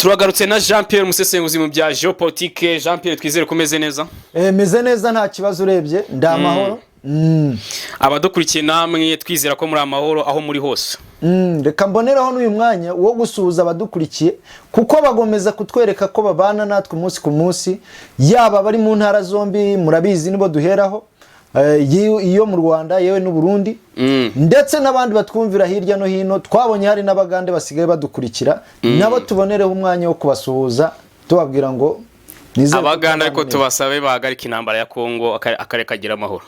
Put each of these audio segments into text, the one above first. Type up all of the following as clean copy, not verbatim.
Turagarutse na JPierre umusesenguzi mu bya geopolitique. JPierre twizere kumeze neza? Meze neza nta kibazo urebye ndamahoro. Abadukurikiye namwe twizera ko muri amahoro aho muri hose. Reka mboneraho n'uyu mwanya wo gusuhuza abadukurikiye kuko bagomeza kutwereka ko babana natwe umunsi ku munsi, yaba bari mu ntara zombi murabizi nibo duheraho, iyo mu Rwanda yewe n'u Burundi, ndetse n'abandi batwumvira hirya no hino. Twabonye hari n'abagande basigaye badukurikira, nabo tubonereho umwanya wo kubasuhuza tubabwira ngo abaganda ariko tubasabe bahagarika intambara ya Kongo akarere kagira amahoro.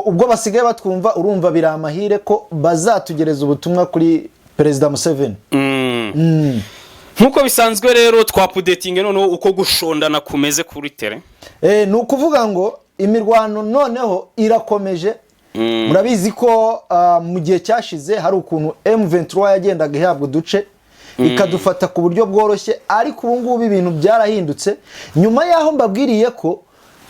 Ubwo basigaye batwumva urumva biramahire ko bazatugereza ubutumwa kuri Perezida Museveni. Nkuko bisanzwe rero twapudetinge noneho uko gushondana kumeze kuri tere. Ni ukuvuga ngo imirwano noneho irakomeje. Murabizi ko mu gihe cyashize hari ukuntu M23 yagendaga ihabwa uduce ikadufata ku buryo bworoshye, ariko ubu ngubu ibintu byarahindutse. Nyuma yaho mbabwiriye ko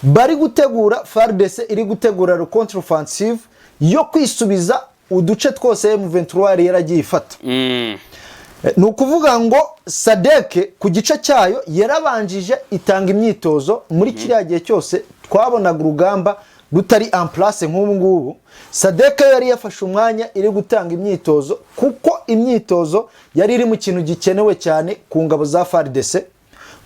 bari gutegura FARDC iri gutegura le contre-offensive yo kwisubiza uduce twose M23 yari yaragiye ifata. Ni ukuvuga ngo SADC ku gice cyayo yarabanjije itanga imyitozo. Muri kiriya gihe cyose twabonaga urugamba rutari en place nk'ubu ngubu, SADC yari yafashe umwanya iri gutanga imyitozo kuko imyitozo yari iri mu kintu gikenewe cyane ku ngabo za FARDC,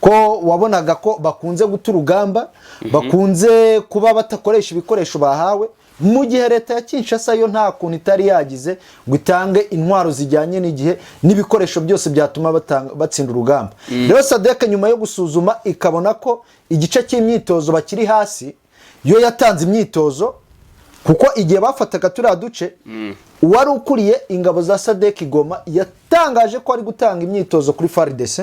ko wabonaga ko bakunze guta urugamba, bakunze kuba batakoresha ibikoresho bahawe, mu gihe leta ya Kinshasa yo nta kuntu itari yagize ngo itange intwaro zijyanye n'igihe n'ibikoresho byose byatuma batsinda urugamba. Rero SADC nyuma yo gusuzuma ikabona ko igice cy'imyitozo bakiri hasi, yo yatanze imyitozo kuko igihe bafataga turiya duce, uwari ukuriye ingabo za SADC Goma yatangaje ko ari gutanga imyitozo kuri FARDC.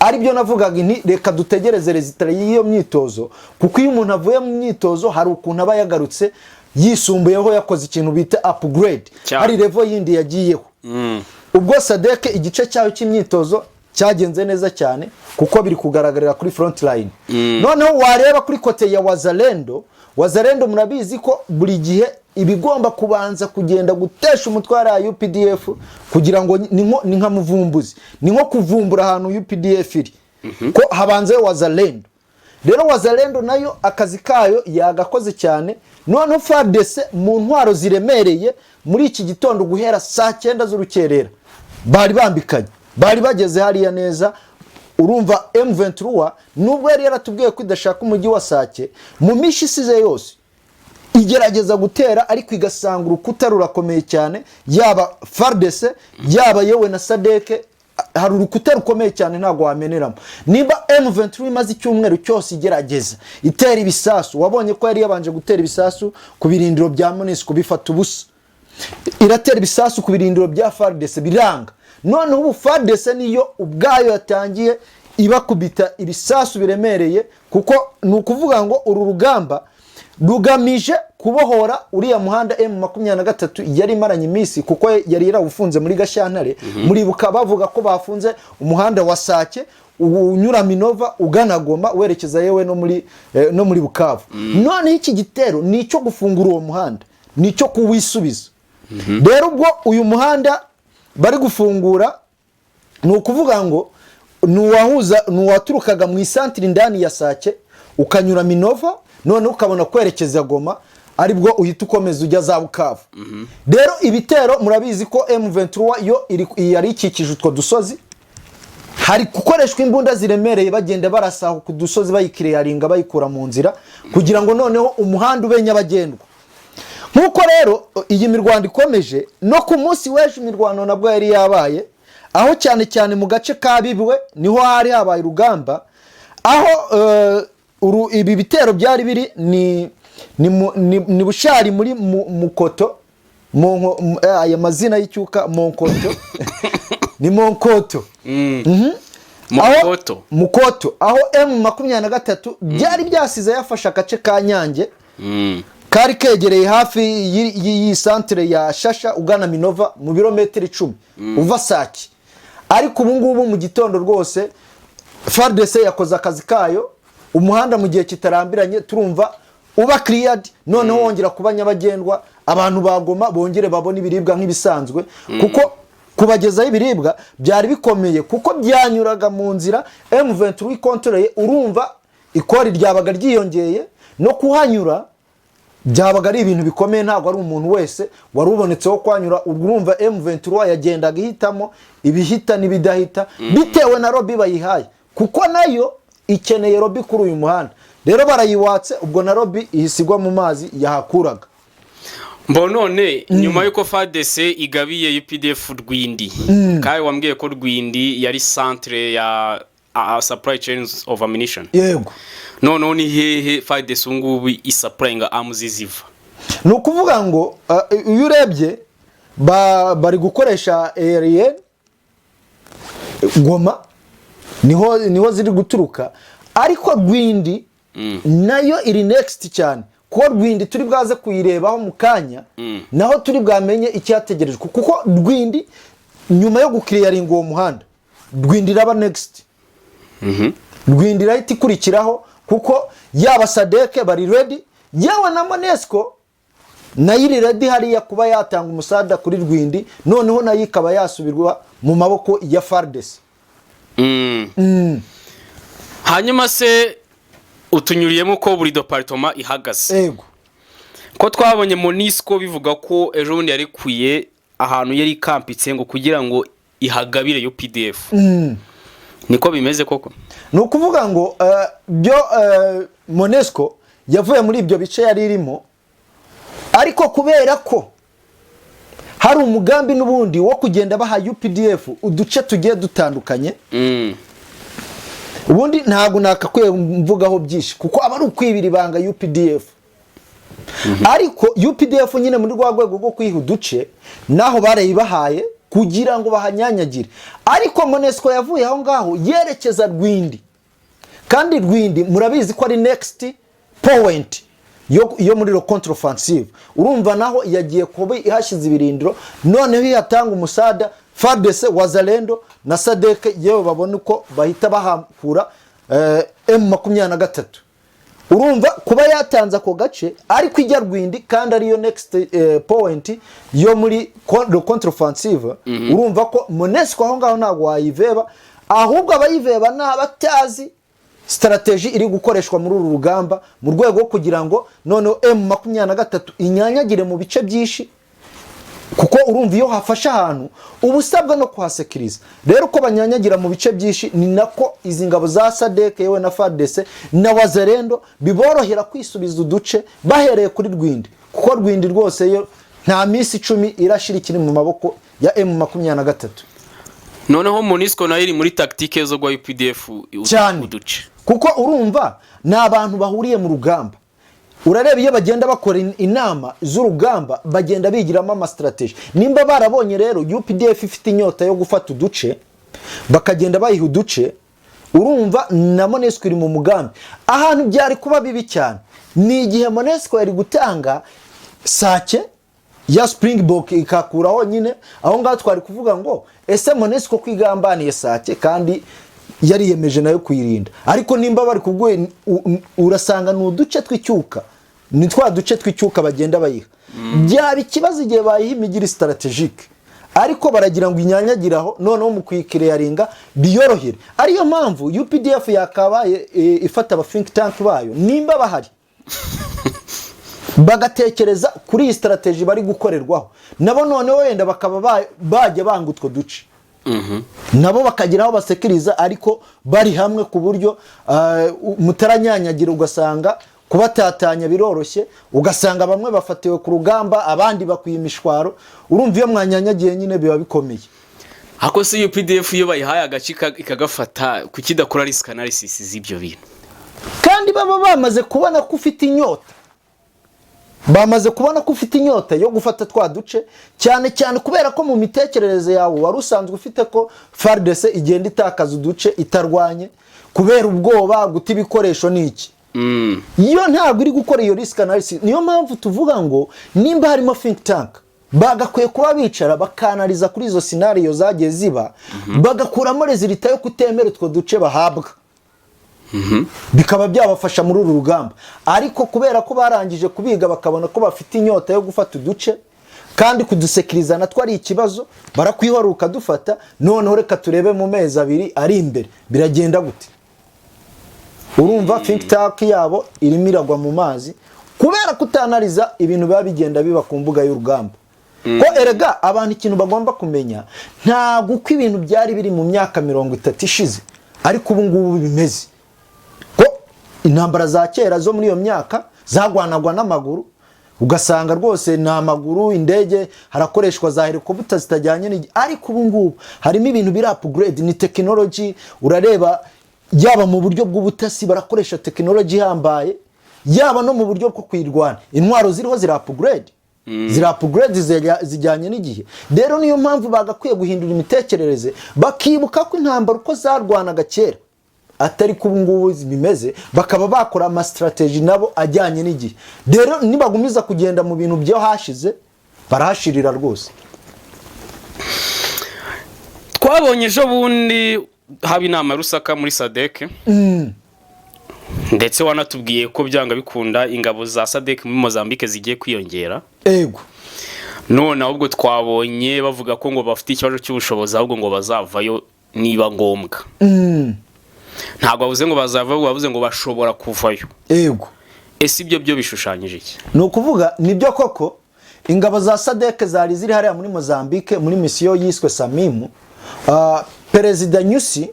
Ari byo navugaga nti reka dutegereze rezitare y'iyo myitozo, kuko iyo umuntu avuye mu myitozo hari ukuntu aba yagarutse yisumbuyeho, yakoze ikintu bita upgrade, hari level yindi yagiyeho. Ubwo SADC igice cyayo cy'imyitozo cyagenze neza cyane kuko biri kugaragarira kuri front line. Noneho wareba kuri kote ya Wazalendo murabizi ko buri gihe ibigomba kubanza kugenda gutesha umutwara ya UPDF kugira ngo ni nka muvumbuzi, ni nko kuvumbura ahantu UPDF iri, ko habanze Wazalendo. Rero Wazalendo nayo akazi kayo yagakoze cyane. Noneho FARDC mu ntwaro ziremereye muri iki gitondo guhera saa 9 z'urukerera bari bambikanye, bari bageze hariya neza. Urumva M23 nubwo yari yaratubwiye ko idashaka umujyi wa Sake, mu mishi isize yose igerageza gutera, ariko igasanga urukuta rurakomeye cyane, yaba FARDC yaba yewe na SADC hari urukuta rukomeye cyane ntago wameneramo. Niba M23 imaze icyumweru cyose igerageza itera ibisasu, wabonye ko yari yabanje gutera ibisasu ku birindiro bya MONUSCO bifata ubusa, iratera ibisasu ku birindiro bya FARDC biranga. None ubu FARDC niyo ubwayo yatangiye ibakubita ibisasu biremereye, kuko ni ukuvuga ngo uru rugamba rugamije kubohora uriya muhanda M23 yari maranye iminsi, kuko yari yarawufunze muri Gashyantare. Muribuka bavuga ko bafunze umuhanda wa Sake unyura Minova ugana Goma werekeza yewe no muri Bukavu. None iki gitero nicyo gufungura uwo muhanda, nicyo kuwisubiza. Rero ubwo uyu muhanda bari gufungura, ni ukuvuga ngo nuwaturukaga mu isantire ndani ya Sake ukanyura Minova, none ukabona kwerekeza Goma, aribwo uhita ukomeza ujya za Bukavu. Rero ibitero murabizi ko M23 yo yari ikikije utwo dusozi, hari gukoreshwa imbunda ziremereye bagenda barasaho ku dusozi bayikiriyaringa bayikura mu nzira kugira ngo noneho umuhanda ube nyabagendwa. Nkuko rero iyi mirwano ikomeje, no ku munsi w'ejo imirwano nabwo yari yabaye, aho cyane cyane mu gace ka Bibwe niho hari habaye urugamba, aho ibi bitero byari biri ni Bushari muri Mukoto, aya mazina y'icyuka Monkoto ni Monkoto. Mukoto aho M23 byari byasize yafasha agace ka Nyange, kari kegereye hafi y'iyi centre ya Shasha ugana Minova mu birometero 10 uva Sake. Ariko ubu ngubu mu gitondo rwose FARDC yakoze akazi kayo, umuhanda mu gihe kitarambiranye turumva uba cleared, noneho wongera kuba nyabagendwa, abantu bagoma bongere babona ibiribwa nk'ibisanzwe, kuko kubagezaho ibiribwa byari bikomeye kuko byanyuraga mu nzira M23 ikontoreye. Urumva ikori ryabaga ryiyongeye no kuhanyura byabaga ari ibintu bikomeye, ntabwo ari umuntu wese wari ubonetseho kwanyura. Urumva M23 yagendaga ihitamo ibihita n'ibidahita bitewe na lobby bayihaye, kuko nayo ikeneye lobby kuri uyu muhanda. Rero barayiwatse, ubwo na lobby ihisigwa mu mazi yahakuraga. None nyuma yuko FARDC igabiye UPDF Rwindi, kandi wambwiye ko Rwindi yari centre ya supply chains of ammunition. Yego. None ni hehe FARDC ngubu isupplyinga arms ziva? Nukuvuga ngo iyo urebye bari gukoresha aerienne Goma, niho ziri guturuka, ariko Rwindi nayo iri next cyane. Kuko Rwindi turi bwaze kuyirebaho mu kanya, naho turi bwamenye icyategerejwe, kuko Rwindi nyuma yo gukiriyaringa uwo muhanda Rwindi raba next. Rwindi rahita ikurikiraho, kuko yaba Sadeke bari ready, yawe na Monesco nayo iri ready hariya kuba yatanga umusada kuri Rwindi, noneho nayo ikaba yasubirwa mu maboko ya FARDC. Hanyuma se utunyuriyemo ko buri departement ihagaze. Yego. Ko twabonye Monisco bivuga ko ejo bundi yari kuye ahantu yari kampitse ngo kugira ngo ihagabire UPDF. Niko bimeze koko? Nukuvuga ngo byo Monesco yavuye muri ibyo bice yari irimo, ariko kubera ko hari umugambi n'ubundi wo kugenda baha UPDF uduce tugiye dutandukanye. Ubundi ntago nakakwiye mvugaho byinshi kuko aba ari ukwibira ibanga UPDF. Ariko UPDF nyine muri rwego rwo kwiha uduce naho barayibahaye kugira ngo bahanyanyagire, ariko Monesco yavuye aho ngaho yerekeza Rwindi, kandi Rwindi murabizi ko ari next point yo muri contre offensive. Urumva naho yagiye kuba ihashize ibirindiro, noneho yatanga umusada FARDC Wazalendo na Sadeke yewe babone uko bahita bahakura M23. Urumva kuba yatanza ko gace ariko ijya Rwindi kandi ariyo next point yo muri contre offensive. Urumva ko Monesco aho ngaho ntago wayiveba, ahubwo abayiveba n'abatazi strategy iri gukoreshwa muri uru rugamba mu rwego kugira ngo noneho M23 inyanyagire mu bice byinshi, kuko urumva iyo hafasha ahantu ubusabwa no kuhasekiriza. Rero uko banyanyagira mu bice byinshi ni nako izi ngabo za Sadeke yewe na FARDC na Wazalendo biborohera kwisubiza uduce bahereye kuri Rwindi, kuko Rwindi rwose yo nta minsi 10 irashira ikiri mu maboko ya M23. Noneho Monisco nayo iri muri tactique zo gwa UPDF uduce, kuko urumva n'abantu bahuriye mu rugamba. Urareba iyo bagenda bakora inama z'urugamba bagenda bigiramo ama strategy. Nimba barabonye rero UPDF ifite inyota yo gufata uduce, bakagenda bayiha uduce, urumva na Monesco iri mu mugambi. Ahantu byari kuba bibi cyane ni igihe Monesco yari gutanga Sake ya Springbok ikakuraho nyine, aho ngaho twari kuvuga ngo ese Monesco kwigambaniye Sake kandi yari yemeje nayo kuyirinda. Ariko nimba bari kugwe urasanga n'uduce twicyuka, ni twa duce twicyuka bagenda bayiha. Byari ikibazo igihe bayiha imigiri strategique, ariko baragira ngo inyanyagiraho noneho mu kwikiriyaringa biyorohere. Ariyo mpamvu UPDF yakabaye ifata aba think tank bayo nimba bahari bagatekereza kuri iyi strategy bari gukorerwaho, nabo noneho wenda bakaba bajya bangutwo duce. Nabo bakagiraho basekiriza, ariko bari hamwe ku buryo mutaranyanyagira, ugasanga kubatatanya biroroshye, ugasanga bamwe bafatiwe ku rugamba abandi bakwiye imishwaro. Urumva iyo mwanyanyagiye nyine biba bikomeye. Hako se UPDF iyo bayihaye agacika ikagafata kukidakora risk analysis z'ibyo bintu, kandi baba bamaze kubona ko ufite inyota, bamaze kubona ko ufite inyota yo gufata twa duce, cyane cyane kubera ko mu mitekerereze yawe wari usanzwe ufite ko FARDC igenda itakaza uduce itarwanye kubera ubwoba guta ibikoresho n'iki. Iyo ntabwo iri gukora iyo risk analysis. Niyo mpamvu tuvuga ngo nimba harimo think tank bagakwiye kuba bicara bakanaliza kuri izo scenario zagiye ziba, bagakuramo resulta yo kutemera utwo duce bahabwa, bikaba byabafasha muri uru rugamba. Ariko kubera ko barangije kubiga bakabona ko bafite inyota yo gufata uduce, kandi kudusekiriza natwo ari ikibazo, barakwihora ukadufata, noneho reka turebe mu mezi abiri ari imbere biragenda gute. Urumva think tank yabo irimo iragwa mu mazi kubera kutanariza ibintu biba bigenda biba ku mbuga y'urugamba. Ko erega abantu ikintu bagomba kumenya, ntabwo uko ibintu byari biri mu myaka 30 ishize ariko ubu ngubu bimeze. Ko intambara za kera zo muri iyo myaka zagwanagwa n'amaguru, ugasanga rwose na maguru, indege, harakoreshwa za helicopter zitajyanye ariko ubu ngubu harimo ibintu biri upgrade, ni technology. Urareba yaba mu buryo bw'ubutasi barakoresha technology hambaye, yaba no mu buryo bwo kwirwana intwaro ziriho zira upgrade, zijyanye n'igihe. Rero niyo mpamvu bagakwiye guhindura imitekerereze, bakibuka ko intambara uko zarwanaga kera atari ko ubu ngubu bimeze, bakaba bakora ama strategy nabo ajyanye n'igihe. Rero nibagumiza kugenda mu bintu byo hashize barahashirira rwose. Twabonye ejo bundi haba inama rusaka muri SADC, ndetse wanatubwiye ko byanga bikunda ingabo za SADC muri Mozambique zigiye kwiyongera. Ego none ahubwo twabonye bavuga ko ngo bafite ikibazo cy'ubushobozi, ahubwo ngo bazavayo niba ngombwa. Ntabwo bavuze ngo bazava, bavuze ngo bashobora kuvayo. Ego ese ibyo byo bishushanyije iki? No kuvuga nibyo koko ingabo za SADC zari ziri hariya muri Mozambique muri misiyo yiswe Samimu. Perezida Nyusi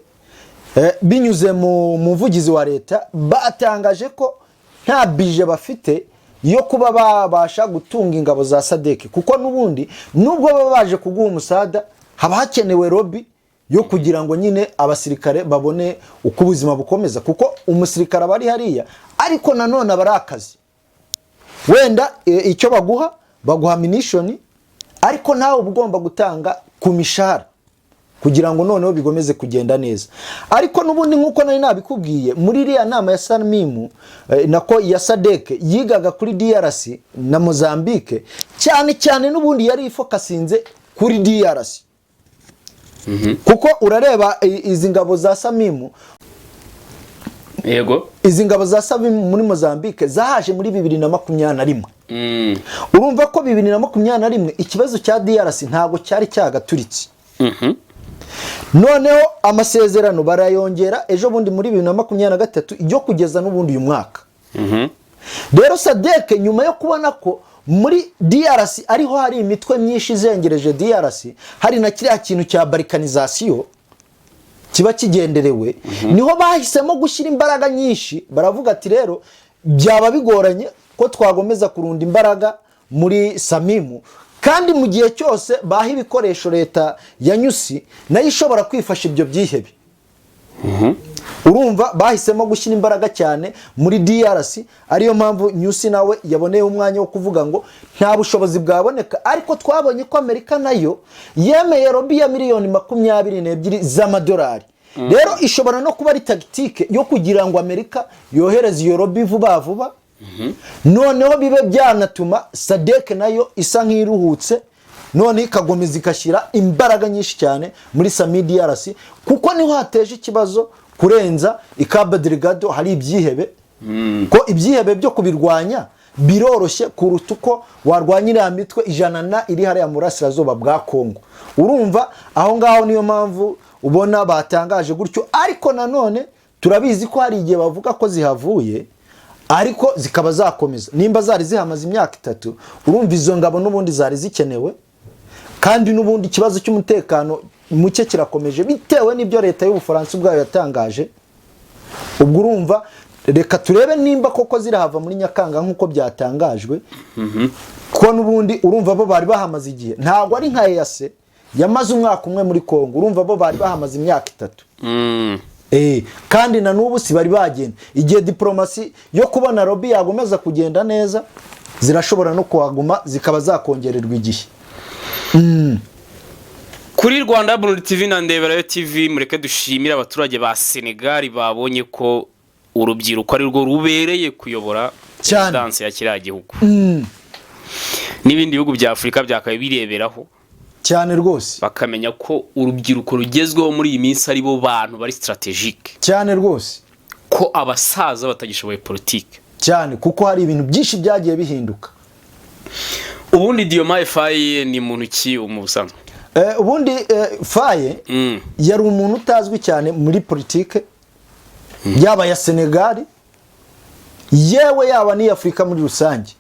binyuze mu muvugizi wa leta batangaje ko nta bije bafite yo kuba babasha gutunga ingabo za SADC, kuko nubundi nubwo baba baje kuguha umusada haba hakenewe lobby yo kugira ngo nyine abasirikare babone uko ubuzima bukomeza, kuko umusirikare bari hariya ariko nanone barakazi. Wenda icyo baguha ammunition, ariko nawe ugomba gutanga ku mishahara kugira ngo noneho bigomeze kugenda neza. Ariko nubundi nkuko nari nabikubwiye muri iriya nama ya Samimu nako ya SADC yigaga kuri DRC na Mozambique, cyane nubundi yari ifokasinze kuri DRC. Kuko urareba izi ngabo za Samimu, yego izi ngabo za Samimu muri Mozambique zahaje muri 2021. Urumva ko 2021 ikibazo cya DRC ntago cyari cyagaturitse. Noneho amasezerano barayongera ejo bundi muri 2023 ijyo kugeza n'ubundi uyu mwaka. Rero SADC nyuma yo kubona ko muri DRC ariho hari imitwe myinshi zengereje DRC, hari na kiriya kintu cya balkanization kiba kigenderewe, niho bahisemo gushyira imbaraga nyinshi. Baravuga ati rero byaba bigoranye ko twagomeza kurunda imbaraga muri Samimu, kandi mu gihe cyose baha ibikoresho leta ya Nyusi nayo ishobora kwifasha ibyo byihebe. Urumva bahisemo gushyira imbaraga cyane muri DRC, ariyo mpamvu Nyusi nawe yaboneye umwanya wo kuvuga ngo nta bushobozi bwaboneka. Ariko twabonye ko Amerika nayo yemeye lobby ya miliyoni 22 z'amadolari. Rero ishobora no kuba ari tactique yo kugira ngo Amerika yohereze iyo lobby vuba. Noneho bibe byanatuma SADC nayo isa nk'iruhutse, none ikagomeza ikashyira imbaraga nyinshi cyane muri Sami DRC, kuko niho hateje ikibazo kurenza Cabo Delgado. Hari ibyihebe ko ibyihebe byo kubirwanya biroroshye kuruta uko warwanyira mitwe 100 iri hariya mu Burasirazuba bwa Kongo. Urumva aho ngaho niyo mpamvu ubona batangaje gutyo. Ariko nanone turabizi ko hari igihe bavuga ko zihavuye ariko zikaba zakomeza. Nimba zari zihamaze imyaka 3, urumva izo ngabo n'ubundi zari zikenewe, kandi n'ubundi ikibazo cy'umutekano muke kirakomeje bitewe n'ibyo leta y'Ubufaransa ubwayo yatangaje. Ubwo urumva reka turebe nimba koko zirahava muri Nyakanga nkuko byatangajwe. Ko n'ubundi urumva bo bari bahamaze igihe, ntabwo ari nka EAC yamaze umwaka umwe muri Kongo. Urumva bo bari bahamaze imyaka 3. Kandi na nubu si bari bagenda. Igihe diplomasi yo kubona lobby yagomeza kugenda neza, zirashobora no kuhaguma zikaba zakongererwa igihe. Kuri Rwanda Burundi TV na Ndeberayo TV mureke dushimira abaturage ba Senegal babonye ko urubyiruko ari rwo rubereye kuyobora danse ya kiriya gihugu. N'ibindi bihugu bya Afrika byakaye bireberaho cyane rwose, bakamenya ko urubyiruko rugezweho muri iyi minsi ari bo bantu bari strategique cyane rwose, ko abasaza batagishoboye politique cyane, kuko hari ibintu byinshi byagiye bihinduka. ubundi Diomaye Faye ni muntu ki umusanzwe ubundi Faye yari umuntu utazwi cyane muri politike yaba ya Senegal yewe yaba ni Afrika muri rusange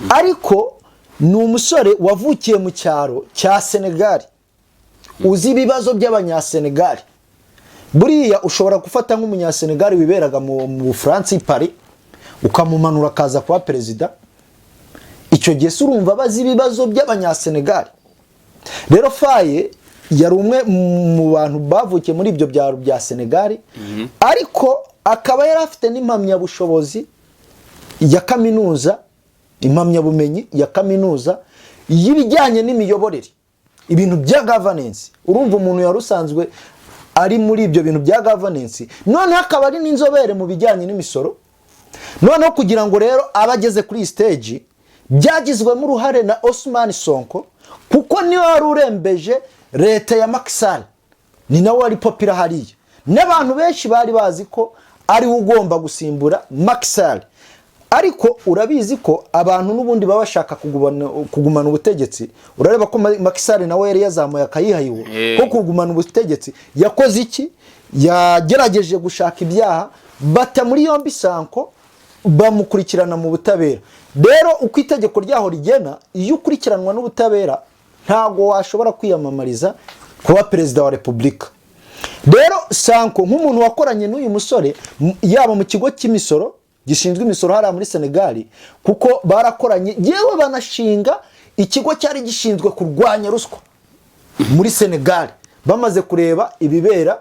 ariko ni umusore wavukiye mu cyaro cya Senegal uzi ibibazo by'abanyasenegal buriya ushobora gufata nk'umunyasenegal wiberaga mu France Paris ukamumanura kaza kwa perezida icyo gihe urumva bazi ibibazo by'abanyasenegal rero Faye yari umwe mu bantu bavukiye muri ibyo byaro bya Senegal ariko akaba yari afite n'impamyabushobozi ya kaminuza impamyabumenyi ya kaminuza y'ibijyanye n'imiyoborere ibintu bya governance urumva umuntu yarusanzwe ari muri ibyo bintu bya governance none akaba ari n'inzobere mu bijyanye n'imisoro none kugira ngo rero abageze kuri stage byagizwemo uruhare na Ousmane Sonko kuko niwe wari urembeje leta ya Macky Sall ni nawe wari popira hariya n'abantu benshi bari bazi ko ari ugomba gusimbura Macky Sall ariko urabizi ko abantu n'ubundi baba bashaka kugumana ubutegetsi urareba ko Macky Sall nawe yari yazamuye akayihayiwe ko kugumana ubutegetsi yakoze iki yagerageje gushaka ibyaha bata muri yombi Sonko bamukurikirana mu butabera rero uko itegeko ryaho rigena iyo ukurikiranwa n'ubutabera ntago washobora kwiyamamariza kuba perezida wa repubulika rero Sonko nk'umuntu wakoranye n'uyu musore yaba mu kigo cy'imisoro gishinzwe imisoro hariya muri Senegal kuko barakoranye yewe banashinga ikigo cyari gishinzwe kurwanya ruswa muri Senegal bamaze kureba ibibera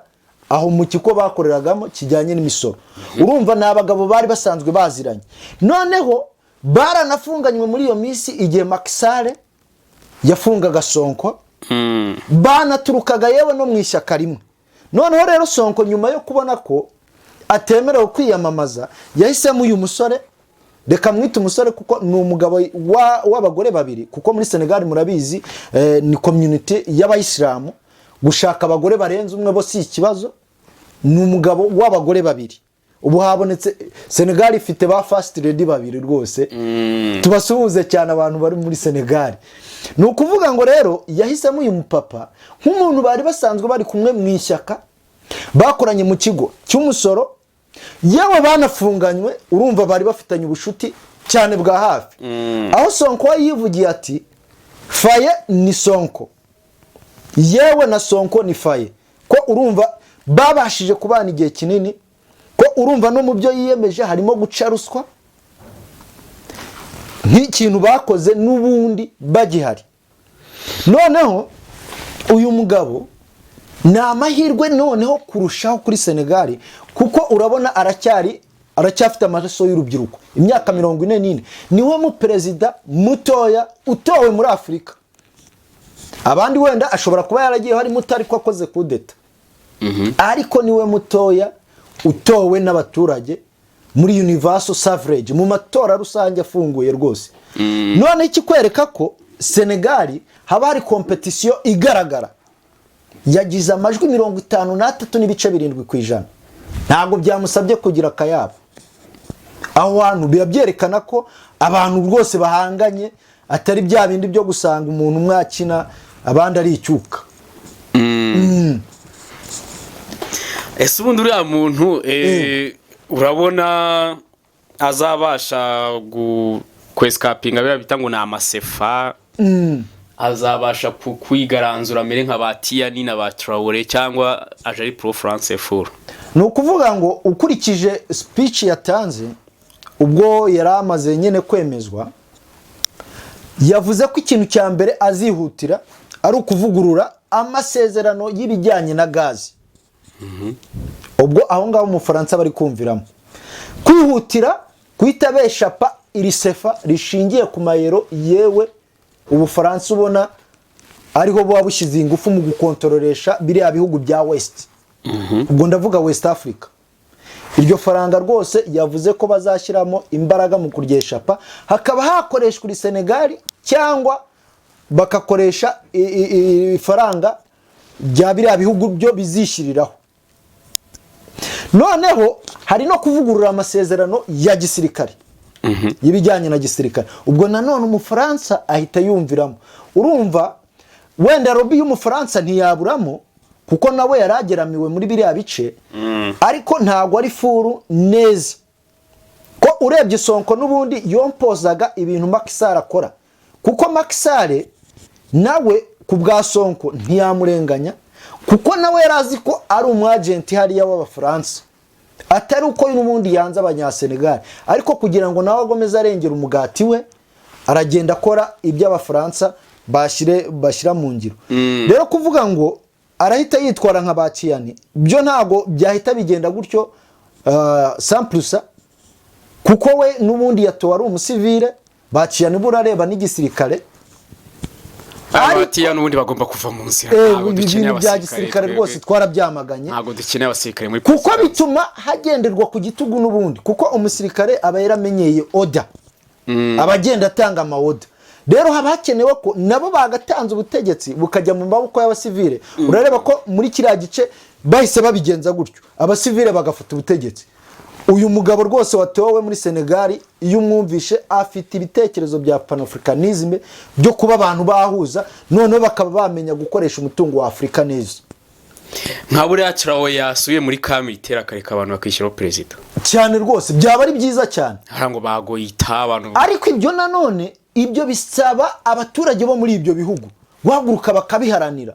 aho mu kigo bakoreragamo kijyanye n'imisoro urumva n'abagabo bari basanzwe baziranye noneho baranafunganywe muri iyo minsi igihe Macky Sall yafungaga Sonko banaturukaga yewe no mu ishyaka rimwe noneho rero Sonko nyuma yo kubona ko atemerewe kwiyamamaza yahisemo uyu musore reka mwite umusore kuko ni umugabo w'abagore babiri kuko muri Senegal murabizi ni community y'abayisilamu gushaka abagore barenze umwe bo si ikibazo ni umugabo w'abagore babiri ubu habonetse Senegal ifite ba first lady babiri rwose tubasuhuze cyane abantu bari muri Senegal ni ukuvuga ngo rero yahisemo uyu mupapa nk'umuntu bari basanzwe bari kumwe mu ishyaka bakoranye mu kigo cy'umusoro yewe banafunganywe urumva bari bafitanye ubushuti cyane bwa hafi aho Sonko yivugiye ati Faye ni Sonko yewe na Sonko ni Faye ko urumva babashije kubana igihe kinini ko urumva no mu byo yiyemeje harimo guca ruswa nk'ikintu bakoze n'ubundi bagihari noneho uyu mugabo ni amahirwe noneho kurushaho kuri Senegal kuko urabona aracyafite amaraso y'urubyiruko imyaka 44 niwe mu perezida mutoya utowe muri Afrika abandi wenda ashobora kuba yaragiye hari mutari ko akoze kudeta ariko niwe mutoya utowe n'abaturage muri universal suffrage mu matora rusange afunguye rwose none iki kwereka ko Senegal haba hari competition igaragara yagize amajwi 53.7% ntabwo byamusabye kugira akayabo aho hantu byerekana ko abantu rwose bahanganye atari bya bindi byo gusanga umuntu mwakina abandi ari icyuka ese ubundi uriya muntu urabona azabasha kwescapinga bya bita ngo ni amasefa azabasha kwigaranzura mere nka Batiyani na Batraore cyangwa aje ari pro France full no kuvuga ngo ukurikije speech yatanze ubwo yaramaze nyene kwemezwa yavuze ko ikintu cya mbere azihutira ari ukuvugurura amasezerano y'ibijyanye na gazi ubwo aho ngaho mu Faransa bari kumviramo kwihutira kwitabeshapa iri sefa rishingiye ku mayero yewe ubu Faransa ubona ariho bo babushize ingufu mu gukontroresha biriya bihugu bya West ubwo ndavuga West Africa iryo faranga rwose yavuze ko bazashyiramo imbaraga mu kuryeshapa hakaba hakoreshwa uri Senegal cyangwa bakakoresha ifaranga bya biriya bihugu byo bizishiriraho noneho hari no kuvugurura amasezerano ya gisirikare y'ibijyanye na gisirikare. Ubwo nanone umufaransa ahita yumviramo. Urumva wenda lobby y'umufaransa ntiyaburamo kuko nawe yarageramiwe muri biriya bice, ariko ntago ari furu neza ko urebye Sonko n'ubundi yompozaga ibintu Macky Sall akora, kuko Macky Sall nawe ku bwa Sonko ntiyamurenganya kuko nawe yarazi ko ari umwagenti hariya w'abafaransa, atari uko n'ubundi yanze abanyasenegal, ariko kugira ngo nawe agomeze arengera umugati we aragenda akora ibyo abafaransa bashyira mu ngiro. Rero kuvuga ngo arahita yitwara nka bakiyani byo ntago byahita bigenda gutyo samplusa, kuko we n'ubundi yatowe ari umusivile. Bakiyani burareba n'igisirikare, abatiya n'ubundi bagomba kuva mu nzira. Ntabwo dukeneye abasirikare rwose, twarabyamaganye. Ntabwo dukeneye abasirikare muri kuko bituma hagenderwa ku gitugu n'ubundi, kuko umusirikare aba yaramenyeye order, abagenda atanga ama order. Rero haba hakenewe ko nabo bagatanze ubutegetsi bukajya mu maboko y'abasivile. Urareba ko muri kiriya gice bahise babigenza gutyo, abasivile bagafata ubutegetsi. Uyu mugabo rwose watowe muri Senegal, iyo umwumvishe afite ibitekerezo bya panafricanism byo kuba abantu bahuza, none bakaba bamenya gukoresha umutungo wa Afrika neza. Nka buriya Traoré yasuye muri kamilitera akareka abantu bakishyiraho president cyane rwose, byaba ari byiza cyane. Harango bagoyita abantu, ariko ibyo nanone ibyo bisaba abaturage bo muri ibyo bihugu guhaguruka bakabiharanira.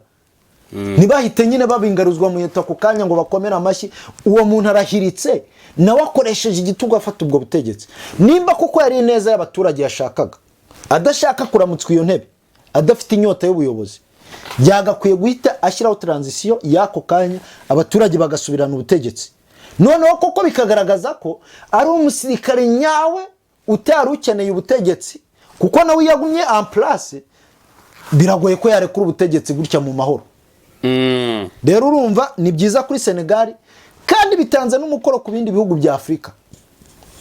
Ntibahite nyine babingaruzwa mu yeta ku kanya ngo bakomera amashyi. Uwo muntu arahiritse nawe akoresheje igitugu afata ubwo butegetsi. Nimba kuko yari neza y'abaturage yashakaga, adashaka kuramutswa iyo ntebe, adafite inyota y'ubuyobozi, yagakwiye guhita ashyiraho transition yako kanya abaturage bagasubirana ubutegetsi. Noneho koko bikagaragaza ko ari umusirikare nyawe utari ukeneye ubutegetsi, kuko nawe yagumye en place, biragoye ko yarekura ubutegetsi gutya mu mahoro. Rero urumva ni byiza kuri Senegal, kandi bitanze n'umukoro ku bindi bihugu bya Afrika,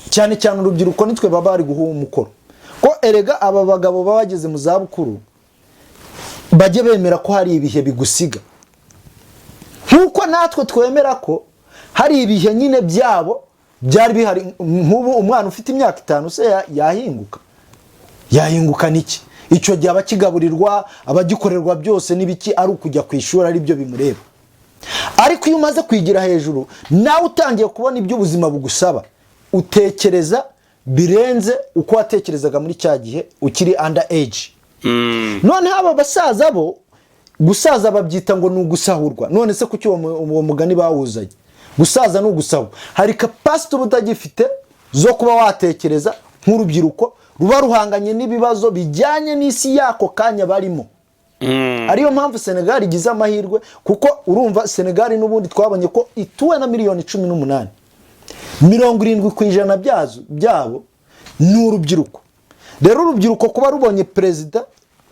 cyane cyane urubyiruko nitwe baba bari guha umukoro ko erega aba bagabo babageze mu za bukuru bajye bemera ko hari ibihe bigusiga, nkuko natwe twemera ko hari ibihe nyine byabo byari bihari. Nk'ubu umwana ufite imyaka 5 se yahinguka niki? Icyo gihe abakigaburirwa, abagikorerwa byose nibiki ari ukujya kwishura ari byo bimureba. Ariko iyo umaze kwigira hejuru, nawe utangiye kubona ibyo ubuzima bugusaba, utekereza birenze uko watekerezaga muri cya gihe ukiri under age. None aba basaza bo gusaza babyita ngo nugusahurwa. None se kuki uwo mugani bawuzanye? Gusaza no gusahurwa. Hari capacity ubutagifite zo kuba watekereza nk'urubyiruko ruba ruhanganye n'ibibazo bijyanye n'isi yako kanya barimo. Ariyo mpamvu Senegal igize amahirwe, kuko urumva Senegal n'ubundi twabonye ko ituwe na miliyoni 18. 70% byabo ni urubyiruko. Rero urubyiruko kuba rubonye perezida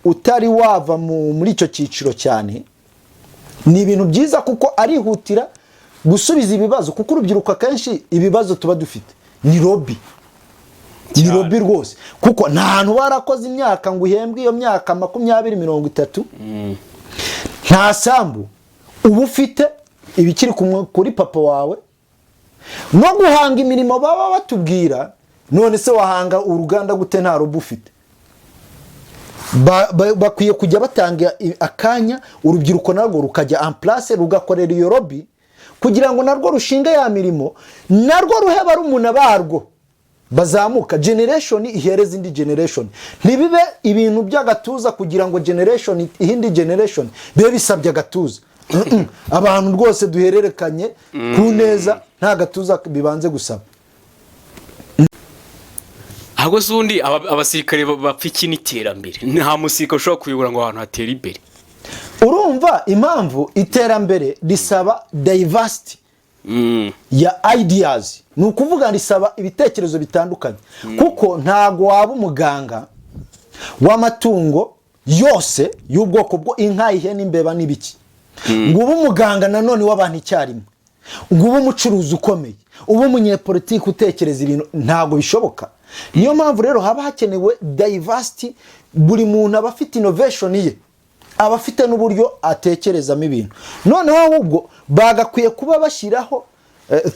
utari wava muri icyo cyiciro cyane ni ibintu byiza, kuko arihutira gusubiza ibibazo, kuko urubyiruko akenshi ibibazo tuba dufite ni lobby. Ni lobby rwose, kuko nta hantu warakoze imyaka ngo uhembwe iyo myaka 20-30, nta sambu uba ufite ibikiri kuri papa wawe, no guhanga imirimo baba batubwira. None se wahanga uruganda gute nta robo ufite? Bakwiye kujya batanga akanya urubyiruko narwo rukajya en place rugakorera iyo lobby, kugira ngo narwo rushinga ya mirimo, narwo ruheba rumuna barwo bazamuka, generation ihereza indi generation. Ntibibe ibintu by'agatuza kugira ngo generation ihindi generation bibe bisabye agatuza. Abantu rwose duhererekanye ku neza, nta gatuza bibanze gusaba. Ahubwo zundi abasirikare bapfiki n'iterambere, nta musirikare ushobora kuyobora ngo ahantu hatera imbere. Urumva impamvu iterambere risaba diversity ya ideas, ni ukuvuga risaba ibitekerezo bitandukanye. Kuko ntago waba umuganga w'amatungo yose y'ubwoko bwo inka, ihene, imbeba n'ibiki, ngo ube umuganga nanone w'abantu icyarimwe, ngo ube umucuruzi ukomeye, ube umunyepolitiki utekereza ibintu, ntago bishoboka. Niyo mpamvu rero haba hakenewe diversity. Buri muntu aba afite innovation ye, aba afite n'uburyo atekerezamo ibintu. Noneho ahubwo bagakwiye kuba bashyiraho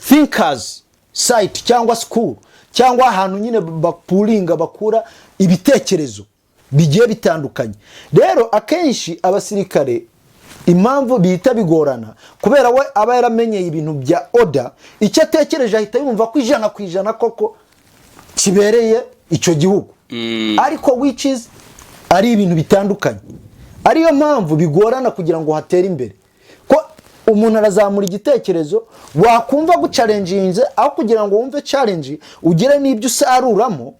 thinkers site cyangwa school cyangwa ahantu nyine bapuringa bakura ibitekerezo bigiye bitandukanye. Rero akenshi abasirikare impamvu bihita bigorana kubera we aba yaramenyeye ibintu bya order, icyo atekereje ahita yumva ko 100% koko kibereye icyo gihugu, ariko which is ari ibintu bitandukanye. Ariyo mpamvu bigorana kugira ngo hatere imbere, ko umuntu arazamura igitekerezo wakumva guchallenginze, aho kugira ngo wumve challenge ugire n'ibyo usaruramo,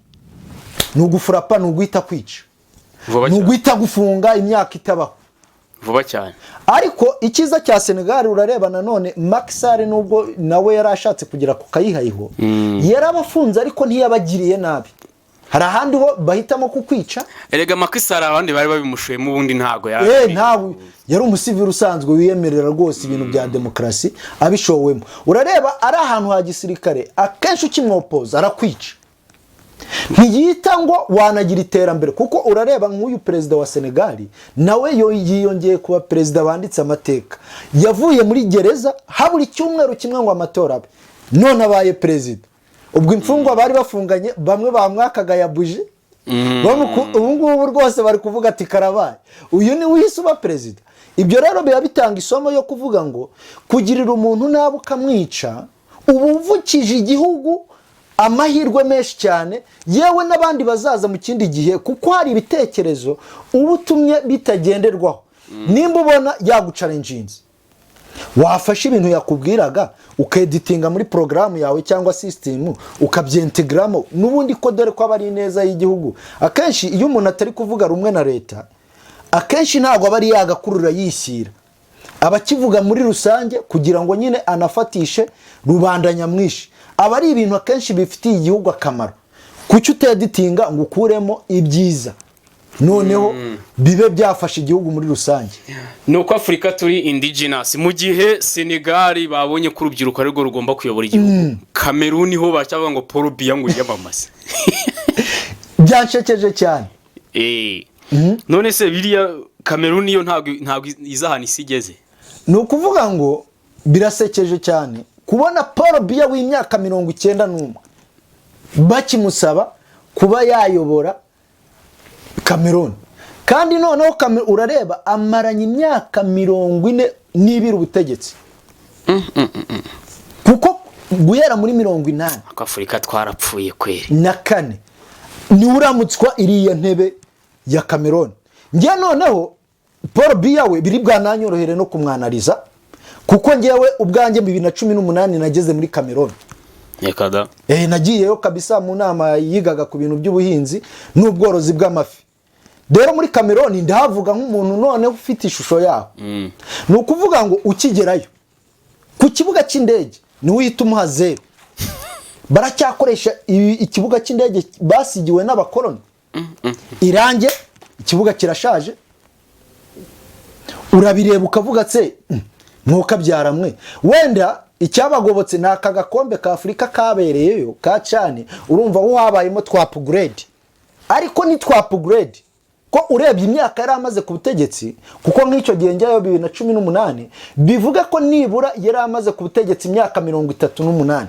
nugufurapa nuguhita kwica, nuguhita gufunga imyaka itabaho vuba cyane. Ariko ikiza cya Senegal urareba nanone Macky Sall nubwo nawe yarashatse kugira ku kayihayiho, yarabafunze ariko ntiyabagiriye nabi. Hari ahandi ho bahitamo kukwica. Erega Macky Sall abandi bari babimushuye mu bundi ntago ntawe yari umusivili usanzwe wiyemerera rwose ibintu bya demokrasi abishowemo. Urareba ari ahantu ha gisirikare akenshi ukimwopoza arakwica, ntiyita ngo wanagira iterambere, kuko urareba nk'uyu perezida wa Senegal nawe yiyongeye kuba perezida banditse amateka, yavuye muri gereza habura icyumweru kimwe ngo amatora abe, none abaye perezida. Ubwo imfungwa bari bafunganye bamwe bamwakaga ya buji, ubu ngubu rwose bari kuvuga ati karabaye uyu ni wihise uba perezida. Ibyo rero biba bitanga isomo yo kuvuga ngo kugirira umuntu nabi ukamwica ubu uvukije igihugu amahirwe menshi cyane, yewe n'abandi bazaza mu kindi gihe, kuko hari ibitekerezo ubu utumye bitagenderwaho. Nimba ubona yaguchallenginze, wafashe ibintu yakubwiraga ukeditinga muri programu yawe cyangwa system ukabyentegramo n'ubundi ko dore ko abari neza y'igihugu. Akenshi iyo umuntu atari kuvuga rumwe na leta, akenshi ntago abari yagakurura yishyira, abakivuga muri rusange kugira ngo nyine anafatishe rubanda nyamwishi. Aba ari ibintu akenshi bifitiye igihugu akamaro, kuki uteditinga ngo ukuremo ibyiza noneho bibe byafasha igihugu muri rusange. Nuko Afrika turi indigenous, mu gihe Senegal babonye ko urubyiruko ari rwo rugomba kuyobora igihugu, Cameroon ho bacavuga ngo Paul Biya ngo yabamaze. Byanshekeje cyane. None se biriya Cameroon yo ntabwo izahana isigeze. Nukuvuga ngo birasekeje cyane kubona Paul Biya w'imyaka 91 bakimusaba kuba yayobora Cameroon, kandi noneho urareba amaranye imyaka 42 ubutegetsi, kuko guhera muri 80 Afrika twarapfuye kweri na kane ni uramutswa iriya ntebe ya Cameroon. Ngiye noneho Paul Biya we biri bwananyorohere no kumwanaliza, kuko ngewe ubwanjye mu 2018 nageze muri Cameroon. Yakada nagiyeyo kabisa mu nama yigaga ku bintu by'ubuhinzi n'ubworozi bw'amafi. Rero muri Cameroon ndahavuga nk'umuntu none ufite ishusho yaho. Ni ukuvuga ngo ukigerayo ku kibuga cy'indege ni uhita umuha zero. Baracyakoresha ikibuga cy'indege basigiwe n'abakoloni. Irange ikibuga kirashaje, urabireba ukavuga tse nkuka byaramwe. Wenda icyabagobotse naka gakombe ka Afrika kabereyeyo ka cyane, urumva ho habayemo twa upgrade, ariko ni twa upgrade ko urebye imyaka yari amaze ku butegetsi, kuko nk'icyo gihe njyayo 2018 bivuga ko nibura yari amaze ku butegetsi imyaka 38.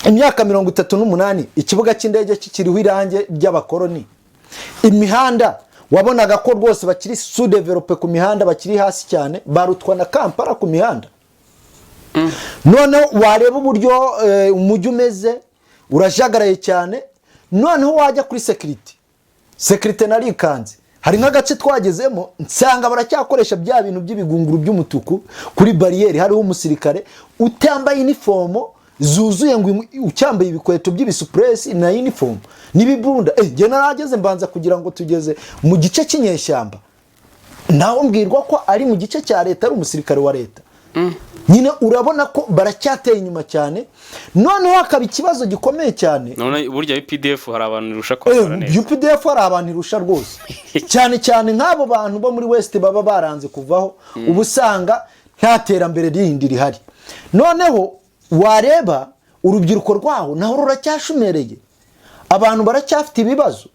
Imyaka 38, ikibuga cy'indege kikiriho irange ry'abakoloni. Imihanda wabonaga ko rwose bakiri sous-develope ku mihanda, bakiri hasi cyane, barutwa na Kampala ku mihanda. Noneho wareba uburyo umujyi umeze urajagaraye cyane. Noneho wajya kuri security narikanze, hari nk'agace twagezemo nsanga baracyakoresha bya bintu by'ibigunguru by'umutuku kuri barriere, hariho umusirikare utambaye uniform zuzuye ngo ucyambaye ibikweto by'ibisupress na uniform n'ibibunda. Je narageze mbanza kugira ngo tugeze mu gice cy'inyeshyamba, naho mbwirwa ko ari mu gice cya leta, ari umusirikare wa leta. Nyine urabona ko baracyateye inyuma cyane. Noneho hakaba ikibazo gikomeye cyane. None burya UPDF hari abantu irusha kwakora neza. UPDF hari abantu irusha rwose. Cyane cyane nk'abo bantu bo muri West baba baranze kuvaho, ubusanga nta terambere rindi rihari. Noneho wareba urubyiruko rwaho naho ruracyashumereye, abantu baracyafite ibibazo.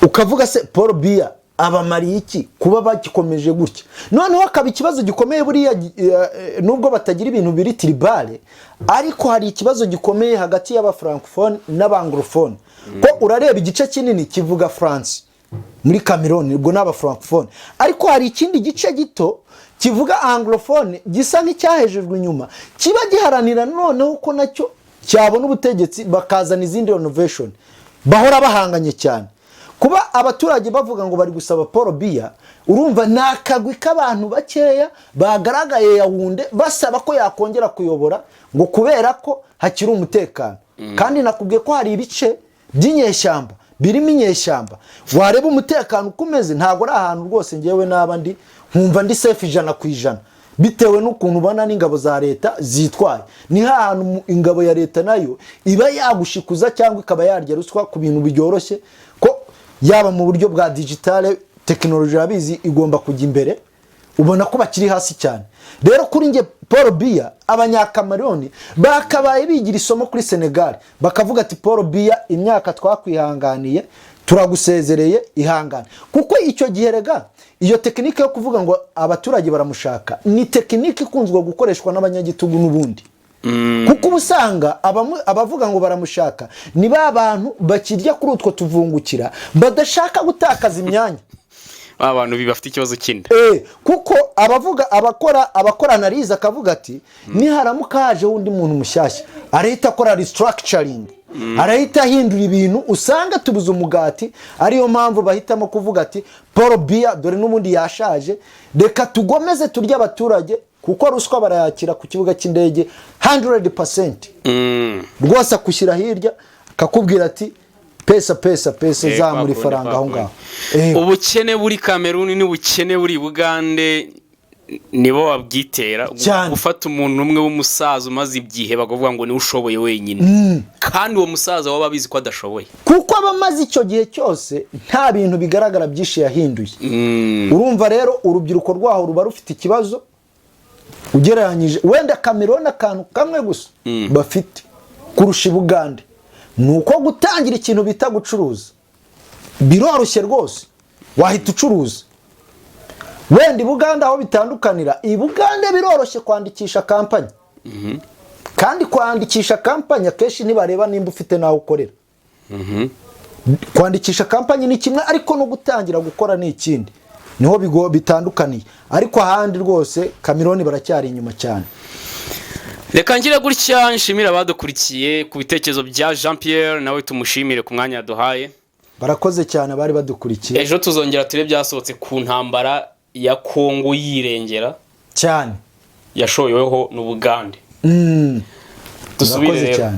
Ukavuga se Paul Biya abamariye iki kuba bagikomeje gutya. Noneho akaba ikibazo gikomeye buriya nubwo batagira ibintu biri tribale, ariko hari ikibazo gikomeye hagati y'aba francophone n'abanglophone. Ko urareba igice kinini kivuga France muri Cameroon, ubwo n'aba francophone, ariko hari ikindi gice gito kivuga anglophone gisa nk'icyahejejwe inyuma, kiba giharanira noneho ko nacyo cyabona ubutegetsi bakazana izindi innovation, bahora bahanganye cyane. Kuba abaturage bavuga ngo bari gusaba Paul Biya, urumva nakagwi k'abantu bakeya bagaragaye Yaounde basaba ko yakongera kuyobora, ngo kubera ko hakiri umutekano. Kandi nakubwiye ko hari ibice by'inyeshyamba birimo inyeshyamba, wareba umutekano ukomeze ntago ari ahantu rwose ngewe n'abandi nkumva ndi safe 100%, bitewe n'ukuntu ubona n'ingabo za leta zitwaye. Ni ahantu ingabo ya leta nayo iba yagushikuza cyangwa ikaba yarya ruswa ku bintu byoroshye, ko yaba mu buryo bwa digitale technology yabizi igomba kujya imbere, ubona ko bakiri hasi cyane. Rero kuri nge Paul Biya, abanyakameroni bakabaye bigira isomo kuri Senegal, bakavuga ati Paul Biya, imyaka twakwihanganiye turagusezereye, ihangane. Kuko icyo gihe rega iyo tekinike yo kuvuga ngo abaturage baramushaka ni tekinike ikunzwe gukoreshwa n'abanyagitugu n'ubundi. Kuko ubusanga abavuga ngo baramushaka ni ba bantu bakirya kuri utwo tuvungukira badashaka gutakaza imyanya. Abantu bibafite ikibazo kindi. Kuko abakora analize akavuga ati niharamuka haje undi muntu mushyashya arahita akora restructuring, arahita ahindura ibintu, usanga tubuze umugati. Ariyo mpamvu bahitamo kuvuga ati Paul Biya dore n'ubundi yashaje, reka tugomeze turya abaturage, kuko ruswa barayakira ku kibuga cy'indege 100%. Rwose akushyira hirya akakubwira ati pesa za muri faranga aho ngaho. Ubukene buri Cameroon n'ubukene buri Bugande nibo wabwitera, gufata umuntu umwe w'umusaza umaze ibyihe bakavuga ngo ni ushoboye wenyine, kandi uwo musaza waba bizi ko adashoboye, kuko abamaze icyo gihe cyose nta bintu bigaragara byinshi yahinduye. Urumva rero urubyiruko rwaho ruba rufite ikibazo ugereranyije. Wenda Cameroon akantu kamwe gusa bafite kurusha Bugande nuko gutangira ikintu bita gucuruza biroroshye rwose, wahita ucuruza. Wenda Buganda aho bitandukanira, Bugande biroroshye kwandikisha kampanye, kandi kwandikisha kampanye akenshi ntibareba nimba ufite naho ukorera. Kwandikisha kampanye ni kimwe, ariko no gutangira gukora ni ikindi, niho bitandukaniye. Ariko ahandi rwose Cameroon baracyari inyuma cyane. Reka ngire gutya nshimira abadukurikiye ku bitekerezo bya JPierre, nawe tumushimire ku mwanya yaduhaye. Barakoze cyane bari badukurikiye. Ejo tuzongera ture byasohotse ku ntambara ya Kongo yirengera cyane yashoyeweho n'Ubugande. Dusubire cyane.